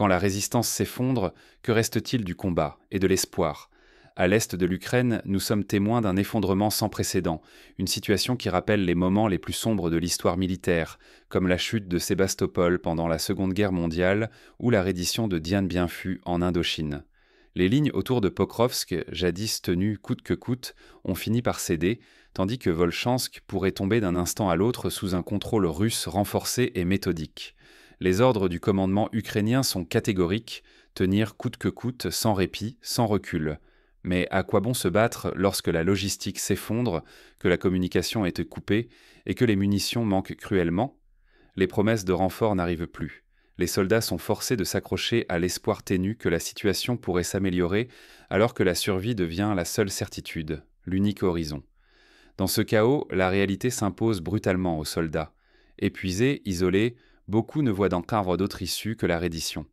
Quand la résistance s'effondre, que reste-t-il du combat et de l'espoir? À l'est de l'Ukraine, nous sommes témoins d'un effondrement sans précédent, une situation qui rappelle les moments les plus sombres de l'histoire militaire, comme la chute de Sébastopol pendant la Seconde Guerre mondiale ou la reddition de Dien Bien Phu en Indochine. Les lignes autour de Pokrovsk, jadis tenues coûte que coûte, ont fini par céder, tandis que Volchansk pourrait tomber d'un instant à l'autre sous un contrôle russe renforcé et méthodique. Les ordres du commandement ukrainien sont catégoriques, tenir coûte que coûte, sans répit, sans recul. Mais à quoi bon se battre lorsque la logistique s'effondre, que la communication est coupée et que les munitions manquent cruellement? Les promesses de renfort n'arrivent plus. Les soldats sont forcés de s'accrocher à l'espoir ténu que la situation pourrait s'améliorer alors que la survie devient la seule certitude, l'unique horizon. Dans ce chaos, la réalité s'impose brutalement aux soldats. Épuisés, isolés, beaucoup ne voient d'encadre d'autre issue que la reddition.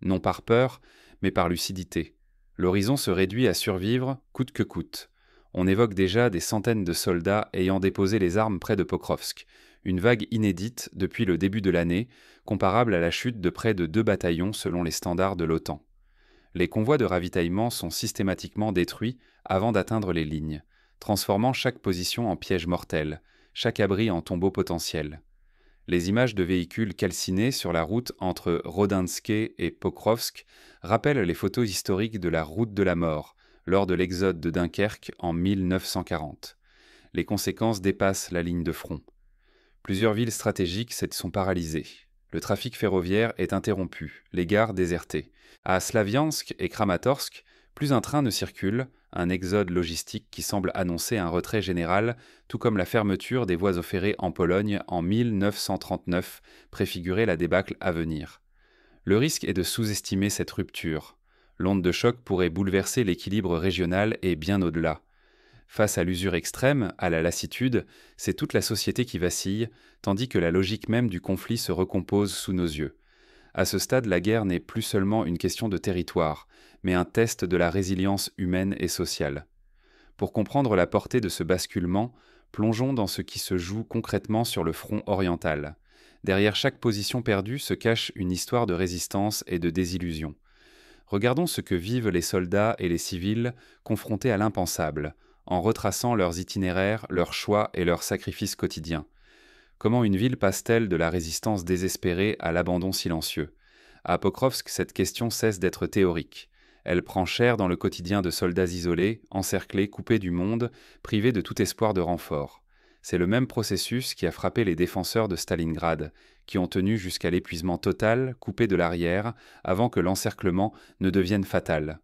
Non par peur, mais par lucidité. L'horizon se réduit à survivre coûte que coûte. On évoque déjà des centaines de soldats ayant déposé les armes près de Pokrovsk, une vague inédite depuis le début de l'année, comparable à la chute de près de 2 bataillons selon les standards de l'OTAN. Les convois de ravitaillement sont systématiquement détruits avant d'atteindre les lignes, transformant chaque position en piège mortel, chaque abri en tombeau potentiel. Les images de véhicules calcinés sur la route entre Rodinske et Pokrovsk rappellent les photos historiques de la route de la mort, lors de l'exode de Dunkerque en 1940. Les conséquences dépassent la ligne de front. Plusieurs villes stratégiques sont paralysées. Le trafic ferroviaire est interrompu, les gares désertées. À Slaviansk et Kramatorsk, plus un train ne circule, un exode logistique qui semble annoncer un retrait général, tout comme la fermeture des voies ferrées en Pologne en 1939 préfigurait la débâcle à venir. Le risque est de sous-estimer cette rupture. L'onde de choc pourrait bouleverser l'équilibre régional et bien au-delà. Face à l'usure extrême, à la lassitude, c'est toute la société qui vacille, tandis que la logique même du conflit se recompose sous nos yeux. À ce stade, la guerre n'est plus seulement une question de territoire, mais un test de la résilience humaine et sociale. Pour comprendre la portée de ce basculement, plongeons dans ce qui se joue concrètement sur le front oriental. Derrière chaque position perdue se cache une histoire de résistance et de désillusion. Regardons ce que vivent les soldats et les civils confrontés à l'impensable, en retraçant leurs itinéraires, leurs choix et leurs sacrifices quotidiens. Comment une ville passe-t-elle de la résistance désespérée à l'abandon silencieux? À Pokrovsk, cette question cesse d'être théorique. Elle prend chair dans le quotidien de soldats isolés, encerclés, coupés du monde, privés de tout espoir de renfort. C'est le même processus qui a frappé les défenseurs de Stalingrad, qui ont tenu jusqu'à l'épuisement total, coupés de l'arrière, avant que l'encerclement ne devienne fatal.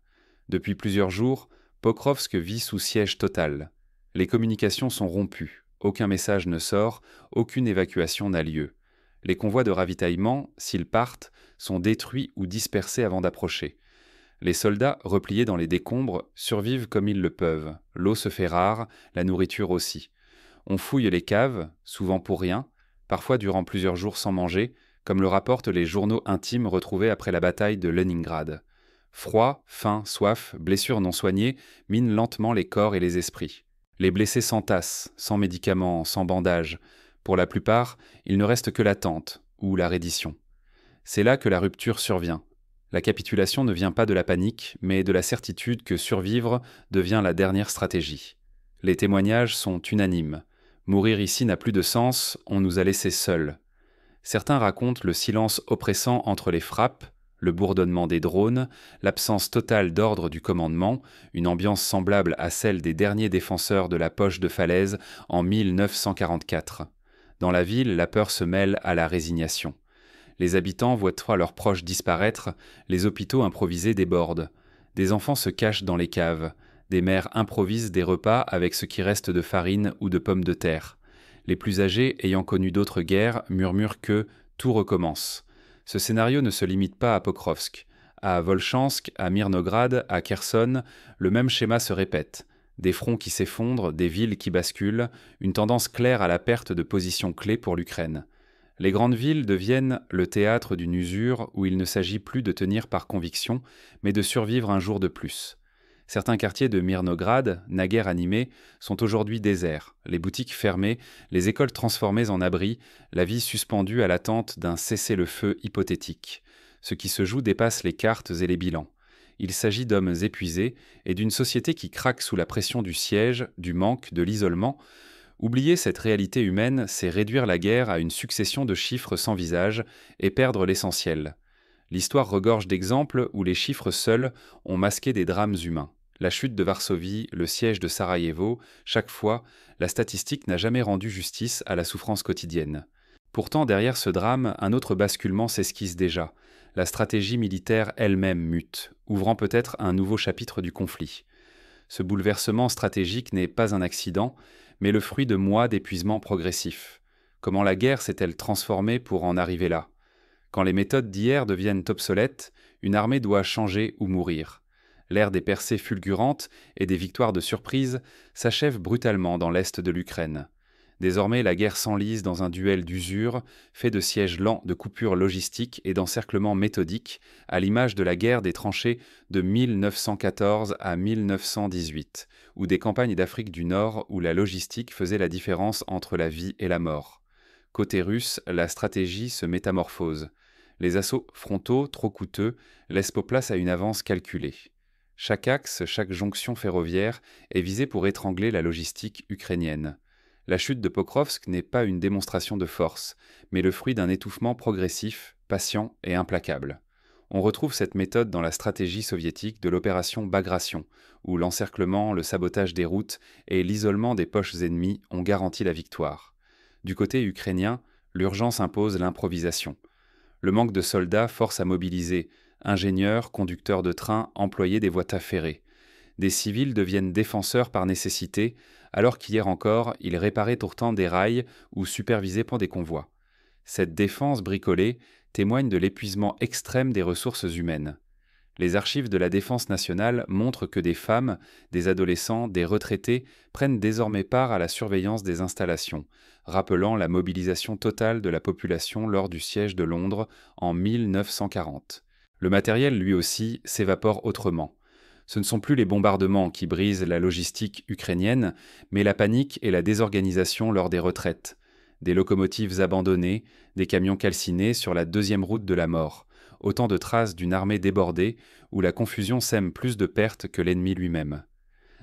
Depuis plusieurs jours, Pokrovsk vit sous siège total. Les communications sont rompues, aucun message ne sort, aucune évacuation n'a lieu. Les convois de ravitaillement, s'ils partent, sont détruits ou dispersés avant d'approcher. Les soldats, repliés dans les décombres, survivent comme ils le peuvent. L'eau se fait rare, la nourriture aussi. On fouille les caves, souvent pour rien, parfois durant plusieurs jours sans manger, comme le rapportent les journaux intimes retrouvés après la bataille de Leningrad. Froid, faim, soif, blessures non soignées minent lentement les corps et les esprits. Les blessés s'entassent, sans médicaments, sans bandages. Pour la plupart, il ne reste que l'attente, ou la reddition. C'est là que la rupture survient. La capitulation ne vient pas de la panique, mais de la certitude que survivre devient la dernière stratégie. Les témoignages sont unanimes. Mourir ici n'a plus de sens, on nous a laissés seuls. Certains racontent le silence oppressant entre les frappes, le bourdonnement des drones, l'absence totale d'ordre du commandement, une ambiance semblable à celle des derniers défenseurs de la poche de Falaise en 1944. Dans la ville, la peur se mêle à la résignation. Les habitants voient leurs proches disparaître, les hôpitaux improvisés débordent. Des enfants se cachent dans les caves. Des mères improvisent des repas avec ce qui reste de farine ou de pommes de terre. Les plus âgés, ayant connu d'autres guerres, murmurent que tout recommence. Ce scénario ne se limite pas à Pokrovsk. À Volchansk, à Mirnograd, à Kherson, le même schéma se répète. Des fronts qui s'effondrent, des villes qui basculent, une tendance claire à la perte de positions clés pour l'Ukraine. Les grandes villes deviennent le théâtre d'une usure où il ne s'agit plus de tenir par conviction, mais de survivre un jour de plus. Certains quartiers de Mirnograd, naguère animés, sont aujourd'hui déserts, les boutiques fermées, les écoles transformées en abris, la vie suspendue à l'attente d'un cessez-le-feu hypothétique. Ce qui se joue dépasse les cartes et les bilans. Il s'agit d'hommes épuisés et d'une société qui craque sous la pression du siège, du manque, de l'isolement. Oublier cette réalité humaine, c'est réduire la guerre à une succession de chiffres sans visage et perdre l'essentiel. L'histoire regorge d'exemples où les chiffres seuls ont masqué des drames humains. La chute de Varsovie, le siège de Sarajevo, chaque fois, la statistique n'a jamais rendu justice à la souffrance quotidienne. Pourtant, derrière ce drame, un autre basculement s'esquisse déjà. La stratégie militaire elle-même mute, ouvrant peut-être un nouveau chapitre du conflit. Ce bouleversement stratégique n'est pas un accident, mais le fruit de mois d'épuisement progressif. Comment la guerre s'est-elle transformée pour en arriver là ? Quand les méthodes d'hier deviennent obsolètes, une armée doit changer ou mourir. L'ère des percées fulgurantes et des victoires de surprise s'achève brutalement dans l'est de l'Ukraine. Désormais, la guerre s'enlise dans un duel d'usure, fait de sièges lents, de coupures logistiques et d'encerclements méthodiques, à l'image de la guerre des tranchées de 1914 à 1918, ou des campagnes d'Afrique du Nord où la logistique faisait la différence entre la vie et la mort. Côté russe, la stratégie se métamorphose. Les assauts frontaux, trop coûteux, laissent place à une avance calculée. Chaque axe, chaque jonction ferroviaire est visé pour étrangler la logistique ukrainienne. La chute de Pokrovsk n'est pas une démonstration de force, mais le fruit d'un étouffement progressif, patient et implacable. On retrouve cette méthode dans la stratégie soviétique de l'opération Bagration, où l'encerclement, le sabotage des routes et l'isolement des poches ennemies ont garanti la victoire. Du côté ukrainien, l'urgence impose l'improvisation. Le manque de soldats force à mobiliser ingénieurs, conducteurs de train, employés des voies ferrées. Des civils deviennent défenseurs par nécessité, alors qu'hier encore, ils réparaient pourtant des rails ou supervisaient des convois. Cette défense bricolée témoigne de l'épuisement extrême des ressources humaines. Les archives de la Défense nationale montrent que des femmes, des adolescents, des retraités prennent désormais part à la surveillance des installations, rappelant la mobilisation totale de la population lors du siège de Londres en 1940. Le matériel, lui aussi, s'évapore autrement. Ce ne sont plus les bombardements qui brisent la logistique ukrainienne, mais la panique et la désorganisation lors des retraites. Des locomotives abandonnées, des camions calcinés sur la deuxième route de la mort. Autant de traces d'une armée débordée où la confusion sème plus de pertes que l'ennemi lui-même.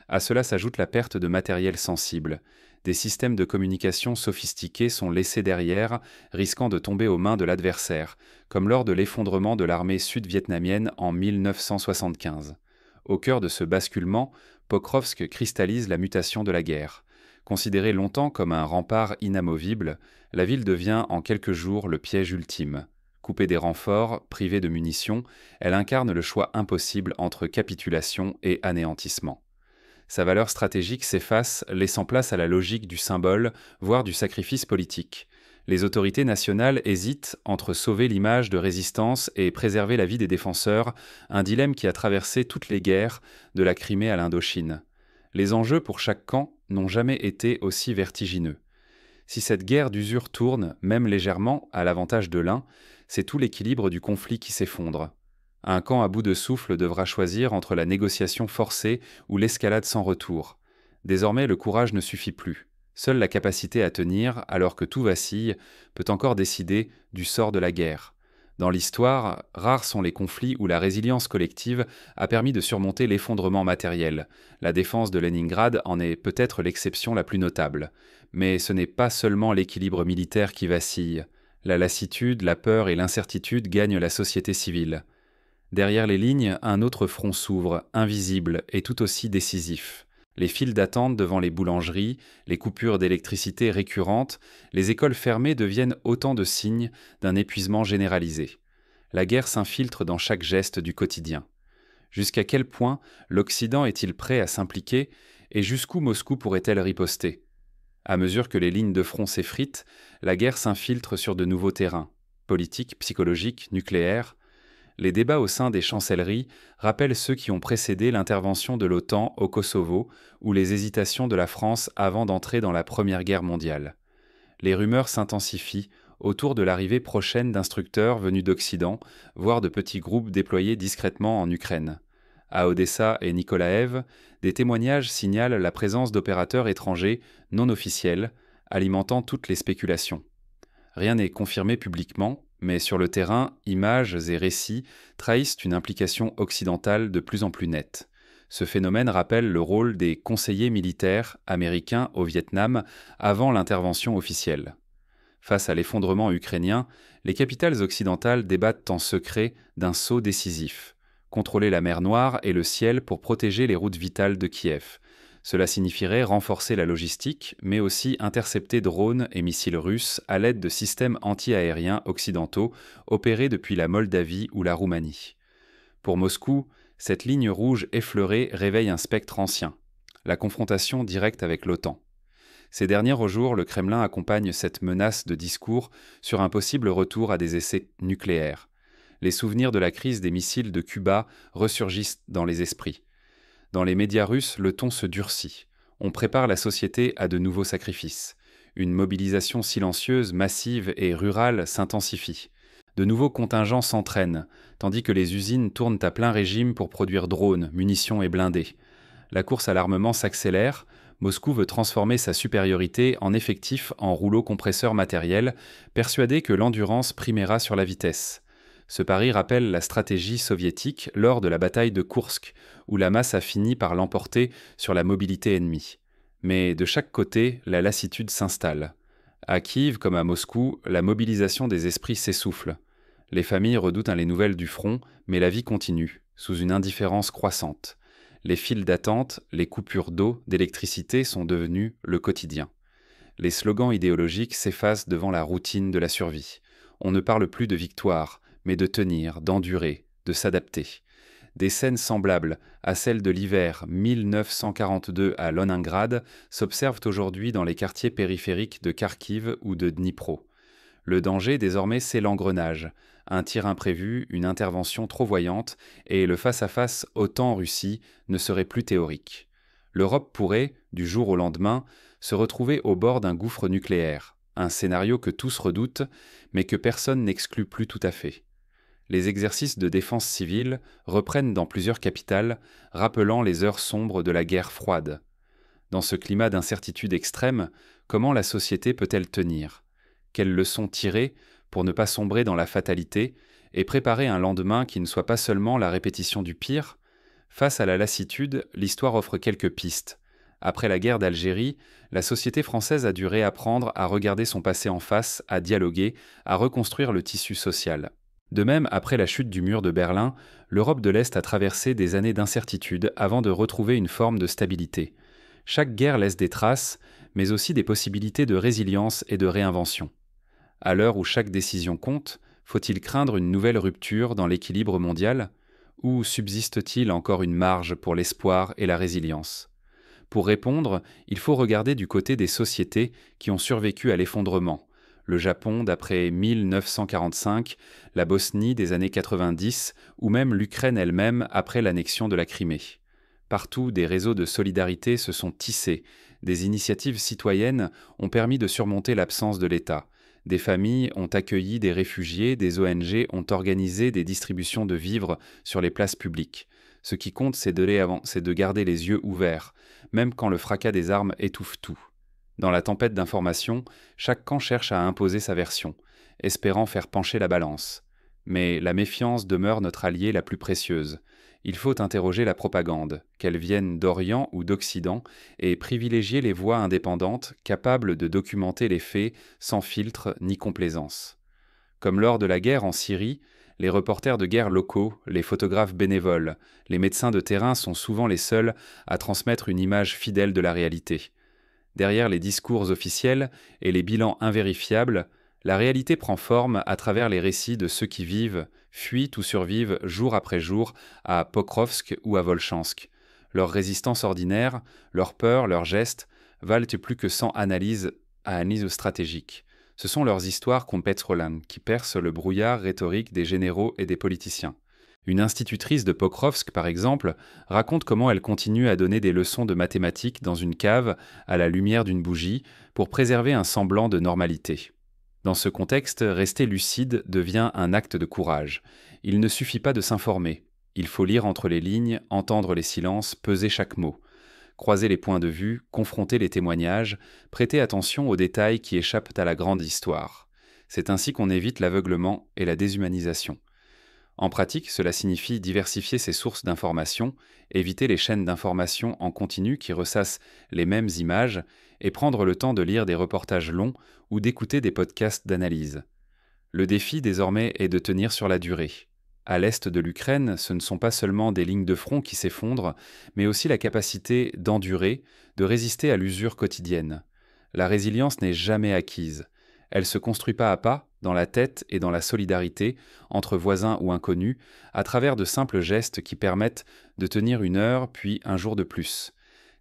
À cela s'ajoute la perte de matériel sensible. Des systèmes de communication sophistiqués sont laissés derrière, risquant de tomber aux mains de l'adversaire, comme lors de l'effondrement de l'armée sud-vietnamienne en 1975. Au cœur de ce basculement, Pokrovsk cristallise la mutation de la guerre. Considérée longtemps comme un rempart inamovible, la ville devient en quelques jours le piège ultime. Coupée des renforts, privée de munitions, elle incarne le choix impossible entre capitulation et anéantissement. Sa valeur stratégique s'efface, laissant place à la logique du symbole, voire du sacrifice politique. Les autorités nationales hésitent entre sauver l'image de résistance et préserver la vie des défenseurs, un dilemme qui a traversé toutes les guerres, de la Crimée à l'Indochine. Les enjeux pour chaque camp n'ont jamais été aussi vertigineux. Si cette guerre d'usure tourne, même légèrement, à l'avantage de l'un, c'est tout l'équilibre du conflit qui s'effondre. Un camp à bout de souffle devra choisir entre la négociation forcée ou l'escalade sans retour. Désormais, le courage ne suffit plus. Seule la capacité à tenir, alors que tout vacille, peut encore décider du sort de la guerre. Dans l'histoire, rares sont les conflits où la résilience collective a permis de surmonter l'effondrement matériel. La défense de Leningrad en est peut-être l'exception la plus notable. Mais ce n'est pas seulement l'équilibre militaire qui vacille. La lassitude, la peur et l'incertitude gagnent la société civile. Derrière les lignes, un autre front s'ouvre, invisible et tout aussi décisif. Les files d'attente devant les boulangeries, les coupures d'électricité récurrentes, les écoles fermées deviennent autant de signes d'un épuisement généralisé. La guerre s'infiltre dans chaque geste du quotidien. Jusqu'à quel point l'Occident est-il prêt à s'impliquer et jusqu'où Moscou pourrait-elle riposter ? À mesure que les lignes de front s'effritent, la guerre s'infiltre sur de nouveaux terrains, politiques, psychologiques, nucléaires. Les débats au sein des chancelleries rappellent ceux qui ont précédé l'intervention de l'OTAN au Kosovo ou les hésitations de la France avant d'entrer dans la Première Guerre mondiale. Les rumeurs s'intensifient autour de l'arrivée prochaine d'instructeurs venus d'Occident, voire de petits groupes déployés discrètement en Ukraine. À Odessa et Nikolaev, des témoignages signalent la présence d'opérateurs étrangers non officiels, alimentant toutes les spéculations. Rien n'est confirmé publiquement, mais sur le terrain, images et récits trahissent une implication occidentale de plus en plus nette. Ce phénomène rappelle le rôle des conseillers militaires américains au Vietnam avant l'intervention officielle. Face à l'effondrement ukrainien, les capitales occidentales débattent en secret d'un saut décisif: contrôler la mer Noire et le ciel pour protéger les routes vitales de Kiev. Cela signifierait renforcer la logistique, mais aussi intercepter drones et missiles russes à l'aide de systèmes anti-aériens occidentaux opérés depuis la Moldavie ou la Roumanie. Pour Moscou, cette ligne rouge effleurée réveille un spectre ancien: la confrontation directe avec l'OTAN. Ces derniers jours, le Kremlin accompagne cette menace de discours sur un possible retour à des essais nucléaires. Les souvenirs de la crise des missiles de Cuba ressurgissent dans les esprits. Dans les médias russes, le ton se durcit. On prépare la société à de nouveaux sacrifices. Une mobilisation silencieuse, massive et rurale s'intensifie. De nouveaux contingents s'entraînent, tandis que les usines tournent à plein régime pour produire drones, munitions et blindés. La course à l'armement s'accélère. Moscou veut transformer sa supériorité en effectif en rouleau compresseur matériel, persuadé que l'endurance primera sur la vitesse. Ce pari rappelle la stratégie soviétique lors de la bataille de Koursk, où la masse a fini par l'emporter sur la mobilité ennemie. Mais de chaque côté, la lassitude s'installe. À Kiev comme à Moscou, la mobilisation des esprits s'essouffle. Les familles redoutent les nouvelles du front, mais la vie continue, sous une indifférence croissante. Les files d'attente, les coupures d'eau, d'électricité sont devenus le quotidien. Les slogans idéologiques s'effacent devant la routine de la survie. On ne parle plus de victoire, mais de tenir, d'endurer, de s'adapter. Des scènes semblables à celles de l'hiver 1942 à Leningrad s'observent aujourd'hui dans les quartiers périphériques de Kharkiv ou de Dnipro. Le danger désormais, c'est l'engrenage. Un tir imprévu, une intervention trop voyante, et le face-à-face OTAN-Russie ne serait plus théorique. L'Europe pourrait, du jour au lendemain, se retrouver au bord d'un gouffre nucléaire, un scénario que tous redoutent, mais que personne n'exclut plus tout à fait. Les exercices de défense civile reprennent dans plusieurs capitales, rappelant les heures sombres de la guerre froide. Dans ce climat d'incertitude extrême, comment la société peut-elle tenir ? Quelles leçons tirer pour ne pas sombrer dans la fatalité et préparer un lendemain qui ne soit pas seulement la répétition du pire? Face à la lassitude, l'histoire offre quelques pistes. Après la guerre d'Algérie, la société française a dû réapprendre à regarder son passé en face, à dialoguer, à reconstruire le tissu social. De même, après la chute du mur de Berlin, l'Europe de l'Est a traversé des années d'incertitude avant de retrouver une forme de stabilité. Chaque guerre laisse des traces, mais aussi des possibilités de résilience et de réinvention. À l'heure où chaque décision compte, faut-il craindre une nouvelle rupture dans l'équilibre mondial? Ou subsiste-t-il encore une marge pour l'espoir et la résilience? Pour répondre, il faut regarder du côté des sociétés qui ont survécu à l'effondrement. Le Japon d'après 1945, la Bosnie des années 90 ou même l'Ukraine elle-même après l'annexion de la Crimée. Partout, des réseaux de solidarité se sont tissés, des initiatives citoyennes ont permis de surmonter l'absence de l'État. Des familles ont accueilli des réfugiés, des ONG ont organisé des distributions de vivres sur les places publiques. Ce qui compte, c'est de garder les yeux ouverts, même quand le fracas des armes étouffe tout. Dans la tempête d'informations, chaque camp cherche à imposer sa version, espérant faire pencher la balance. Mais la méfiance demeure notre alliée la plus précieuse. Il faut interroger la propagande, qu'elle vienne d'Orient ou d'Occident, et privilégier les voix indépendantes capables de documenter les faits sans filtre ni complaisance. Comme lors de la guerre en Syrie, les reporters de guerre locaux, les photographes bénévoles, les médecins de terrain sont souvent les seuls à transmettre une image fidèle de la réalité. Derrière les discours officiels et les bilans invérifiables, la réalité prend forme à travers les récits de ceux qui vivent, fuient ou survivent jour après jour à Pokrovsk ou à Volchansk. Leur résistance ordinaire, leurs peurs, leurs gestes, valent plus que 100 analyses stratégiques. Ce sont leurs histoires qu'on pétrolane, qui percent le brouillard rhétorique des généraux et des politiciens. Une institutrice de Pokrovsk, par exemple, raconte comment elle continue à donner des leçons de mathématiques dans une cave à la lumière d'une bougie pour préserver un semblant de normalité. Dans ce contexte, rester lucide devient un acte de courage. Il ne suffit pas de s'informer. Il faut lire entre les lignes, entendre les silences, peser chaque mot. Croiser les points de vue, confronter les témoignages, prêter attention aux détails qui échappent à la grande histoire. C'est ainsi qu'on évite l'aveuglement et la déshumanisation. En pratique, cela signifie diversifier ses sources d'information, éviter les chaînes d'information en continu qui ressassent les mêmes images et prendre le temps de lire des reportages longs ou d'écouter des podcasts d'analyse. Le défi désormais est de tenir sur la durée. À l'est de l'Ukraine, ce ne sont pas seulement des lignes de front qui s'effondrent, mais aussi la capacité d'endurer, de résister à l'usure quotidienne. La résilience n'est jamais acquise. Elle se construit pas à pas, dans la tête et dans la solidarité, entre voisins ou inconnus, à travers de simples gestes qui permettent de tenir une heure puis un jour de plus.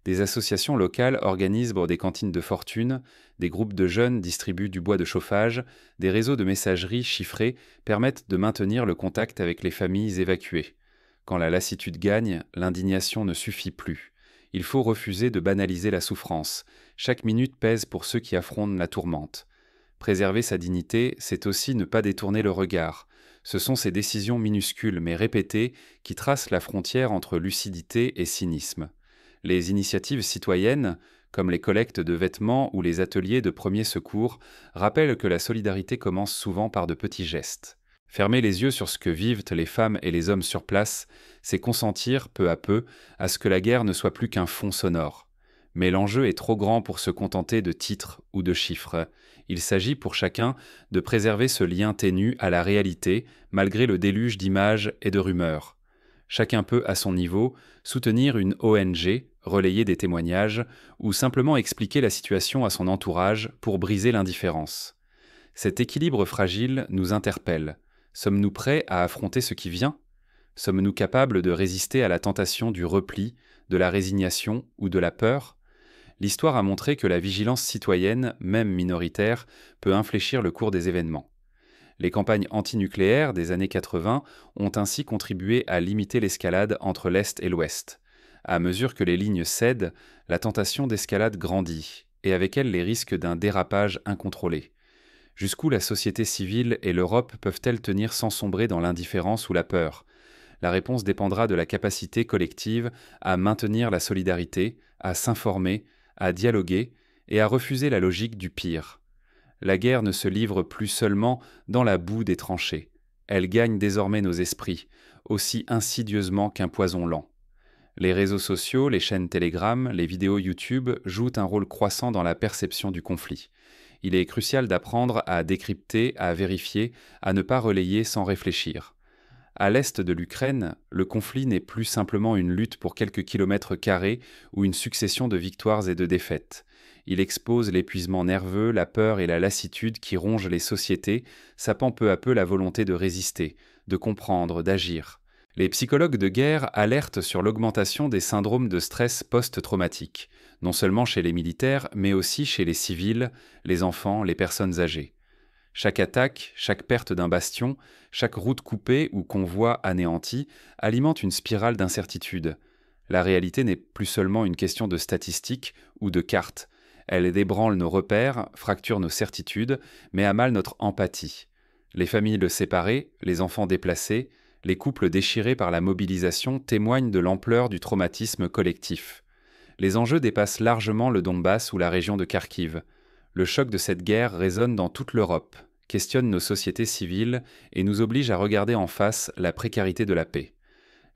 Des associations locales organisent des cantines de fortune, des groupes de jeunes distribuent du bois de chauffage, des réseaux de messagerie chiffrés permettent de maintenir le contact avec les familles évacuées. Quand la lassitude gagne, l'indignation ne suffit plus. Il faut refuser de banaliser la souffrance. Chaque minute pèse pour ceux qui affrontent la tourmente. Préserver sa dignité, c'est aussi ne pas détourner le regard. Ce sont ces décisions minuscules mais répétées qui tracent la frontière entre lucidité et cynisme. Les initiatives citoyennes, comme les collectes de vêtements ou les ateliers de premiers secours, rappellent que la solidarité commence souvent par de petits gestes. Fermer les yeux sur ce que vivent les femmes et les hommes sur place, c'est consentir, peu à peu, à ce que la guerre ne soit plus qu'un fond sonore. Mais l'enjeu est trop grand pour se contenter de titres ou de chiffres. Il s'agit pour chacun de préserver ce lien ténu à la réalité, malgré le déluge d'images et de rumeurs. Chacun peut, à son niveau, soutenir une ONG, relayer des témoignages, ou simplement expliquer la situation à son entourage pour briser l'indifférence. Cet équilibre fragile nous interpelle. Sommes-nous prêts à affronter ce qui vient ? Sommes-nous capables de résister à la tentation du repli, de la résignation ou de la peur ? L'histoire a montré que la vigilance citoyenne, même minoritaire, peut infléchir le cours des événements. Les campagnes antinucléaires des années 80 ont ainsi contribué à limiter l'escalade entre l'Est et l'Ouest. À mesure que les lignes cèdent, la tentation d'escalade grandit, et avec elle les risques d'un dérapage incontrôlé. Jusqu'où la société civile et l'Europe peuvent-elles tenir sans sombrer dans l'indifférence ou la peur ? La réponse dépendra de la capacité collective à maintenir la solidarité, à s'informer, à dialoguer et à refuser la logique du pire. La guerre ne se livre plus seulement dans la boue des tranchées. Elle gagne désormais nos esprits, aussi insidieusement qu'un poison lent. Les réseaux sociaux, les chaînes Telegram, les vidéos YouTube jouent un rôle croissant dans la perception du conflit. Il est crucial d'apprendre à décrypter, à vérifier, à ne pas relayer sans réfléchir. À l'est de l'Ukraine, le conflit n'est plus simplement une lutte pour quelques kilomètres carrés ou une succession de victoires et de défaites. Il expose l'épuisement nerveux, la peur et la lassitude qui rongent les sociétés, sapant peu à peu la volonté de résister, de comprendre, d'agir. Les psychologues de guerre alertent sur l'augmentation des syndromes de stress post-traumatique, non seulement chez les militaires, mais aussi chez les civils, les enfants, les personnes âgées. Chaque attaque, chaque perte d'un bastion, chaque route coupée ou convoi anéanti alimente une spirale d'incertitude. La réalité n'est plus seulement une question de statistiques ou de cartes. Elle débranle nos repères, fracture nos certitudes, met à mal notre empathie. Les familles séparées, les enfants déplacés, les couples déchirés par la mobilisation témoignent de l'ampleur du traumatisme collectif. Les enjeux dépassent largement le Donbass ou la région de Kharkiv. Le choc de cette guerre résonne dans toute l'Europe, questionne nos sociétés civiles et nous oblige à regarder en face la précarité de la paix.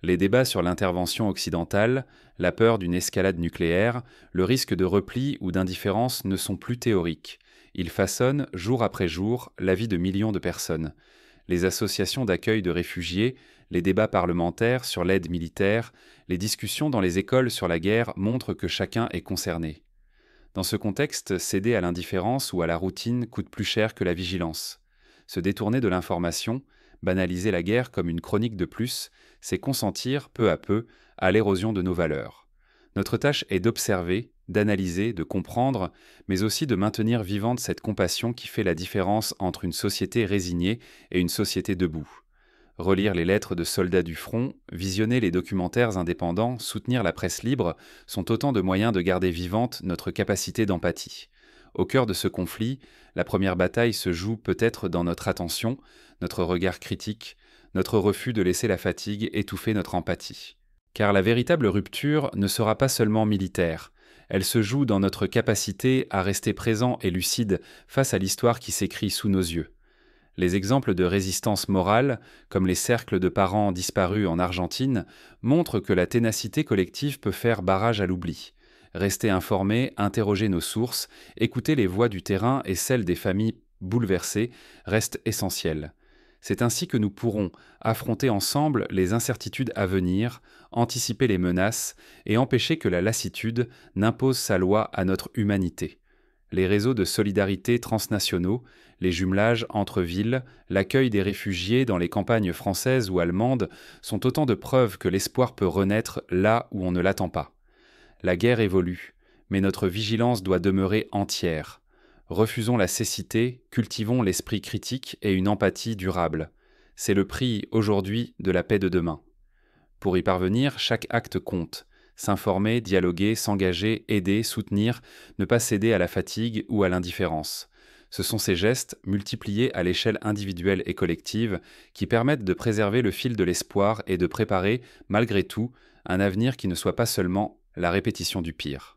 Les débats sur l'intervention occidentale, la peur d'une escalade nucléaire, le risque de repli ou d'indifférence ne sont plus théoriques. Ils façonnent, jour après jour, la vie de millions de personnes. Les associations d'accueil de réfugiés, les débats parlementaires sur l'aide militaire, les discussions dans les écoles sur la guerre montrent que chacun est concerné. Dans ce contexte, céder à l'indifférence ou à la routine coûte plus cher que la vigilance. Se détourner de l'information, banaliser la guerre comme une chronique de plus, c'est consentir, peu à peu, à l'érosion de nos valeurs. Notre tâche est d'observer, d'analyser, de comprendre, mais aussi de maintenir vivante cette compassion qui fait la différence entre une société résignée et une société debout. Relire les lettres de soldats du front, visionner les documentaires indépendants, soutenir la presse libre sont autant de moyens de garder vivante notre capacité d'empathie. Au cœur de ce conflit, la première bataille se joue peut-être dans notre attention, notre regard critique, notre refus de laisser la fatigue étouffer notre empathie. Car la véritable rupture ne sera pas seulement militaire, elle se joue dans notre capacité à rester présent et lucide face à l'histoire qui s'écrit sous nos yeux. Les exemples de résistance morale, comme les cercles de parents disparus en Argentine, montrent que la ténacité collective peut faire barrage à l'oubli. Rester informé, interroger nos sources, écouter les voix du terrain et celles des familles bouleversées reste essentiel. C'est ainsi que nous pourrons affronter ensemble les incertitudes à venir, anticiper les menaces et empêcher que la lassitude n'impose sa loi à notre humanité. Les réseaux de solidarité transnationaux, les jumelages entre villes, l'accueil des réfugiés dans les campagnes françaises ou allemandes sont autant de preuves que l'espoir peut renaître là où on ne l'attend pas. La guerre évolue, mais notre vigilance doit demeurer entière. Refusons la cécité, cultivons l'esprit critique et une empathie durable. C'est le prix, aujourd'hui, de la paix de demain. Pour y parvenir, chaque acte compte. S'informer, dialoguer, s'engager, aider, soutenir, ne pas céder à la fatigue ou à l'indifférence. Ce sont ces gestes, multipliés à l'échelle individuelle et collective, qui permettent de préserver le fil de l'espoir et de préparer, malgré tout, un avenir qui ne soit pas seulement la répétition du pire.